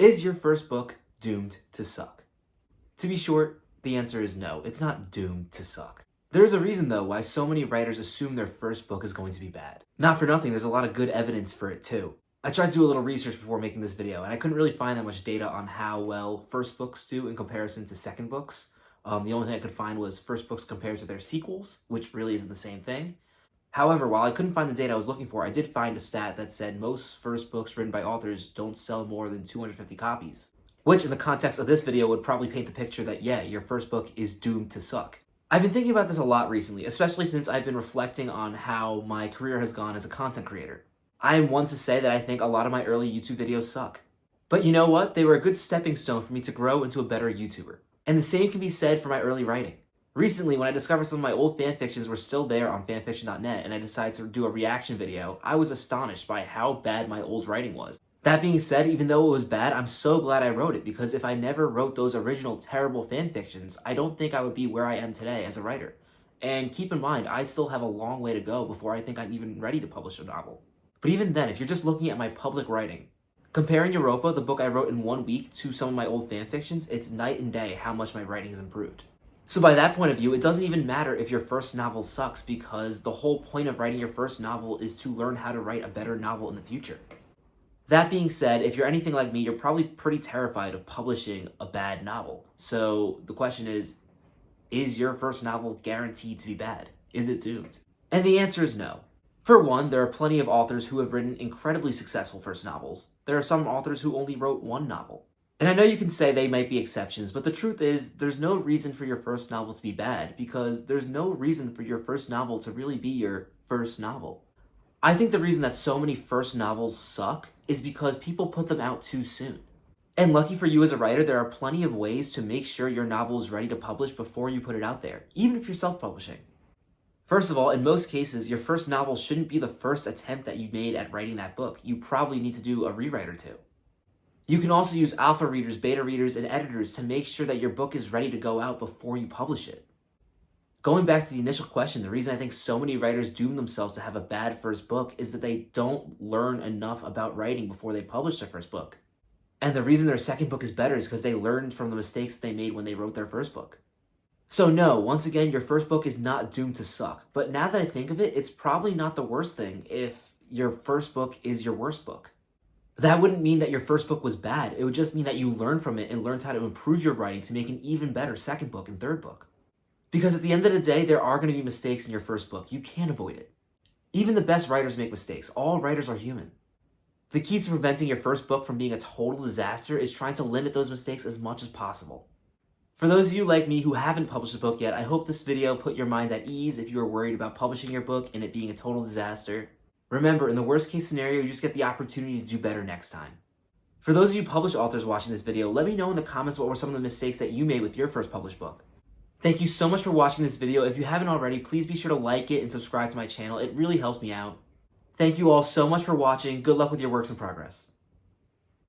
Is your first book doomed to suck? To be short, the answer is no. It's not doomed to suck. There's a reason, though, why so many writers assume their first book is going to be bad. Not for nothing, there's a lot of good evidence for it, too. I tried to do a little research before making this video, and I couldn't really find that much data on how well first books do in comparison to second books. The only thing I could find was first books compared to their sequels, which really isn't the same thing. However, while I couldn't find the data I was looking for, I did find a stat that said most first books written by authors don't sell more than 250 copies. Which, in the context of this video, would probably paint the picture that, yeah, your first book is doomed to suck. I've been thinking about this a lot recently, especially since I've been reflecting on how my career has gone as a content creator. I am one to say that I think a lot of my early YouTube videos suck. But you know what? They were a good stepping stone for me to grow into a better YouTuber. And the same can be said for my early writing. Recently, when I discovered some of my old fanfictions were still there on fanfiction.net and I decided to do a reaction video, I was astonished by how bad my old writing was. That being said, even though it was bad, I'm so glad I wrote it, because if I never wrote those original terrible fanfictions, I don't think I would be where I am today as a writer. And keep in mind, I still have a long way to go before I think I'm even ready to publish a novel. But even then, if you're just looking at my public writing, comparing Europa, the book I wrote in 1 week, to some of my old fanfictions, it's night and day how much my writing has improved. So by that point of view, it doesn't even matter if your first novel sucks, because the whole point of writing your first novel is to learn how to write a better novel in the future. That being said, if you're anything like me, you're probably pretty terrified of publishing a bad novel. So the question is your first novel guaranteed to be bad? Is it doomed? And the answer is no. For one, there are plenty of authors who have written incredibly successful first novels. There are some authors who only wrote one novel. And I know you can say they might be exceptions, but the truth is, there's no reason for your first novel to be bad, because there's no reason for your first novel to really be your first novel. I think the reason that so many first novels suck is because people put them out too soon. And lucky for you as a writer, there are plenty of ways to make sure your novel is ready to publish before you put it out there, even if you're self-publishing. First of all, in most cases, your first novel shouldn't be the first attempt that you made at writing that book. You probably need to do a rewrite or two. You can also use alpha readers, beta readers, and editors to make sure that your book is ready to go out before you publish it. Going back to the initial question, the reason I think so many writers doom themselves to have a bad first book is that they don't learn enough about writing before they publish their first book. And the reason their second book is better is because they learned from the mistakes they made when they wrote their first book. So no, once again, your first book is not doomed to suck. But now that I think of it, it's probably not the worst thing if your first book is your worst book. That wouldn't mean that your first book was bad. It would just mean that you learned from it and learned how to improve your writing to make an even better second book and third book. Because at the end of the day, there are going to be mistakes in your first book. You can't avoid it. Even the best writers make mistakes. All writers are human. The key to preventing your first book from being a total disaster is trying to limit those mistakes as much as possible. For those of you like me who haven't published a book yet, I hope this video put your mind at ease if you are worried about publishing your book and it being a total disaster. Remember, in the worst case scenario, you just get the opportunity to do better next time. For those of you published authors watching this video, let me know in the comments what were some of the mistakes that you made with your first published book. Thank you so much for watching this video. If you haven't already, please be sure to like it and subscribe to my channel. It really helps me out. Thank you all so much for watching. Good luck with your works in progress.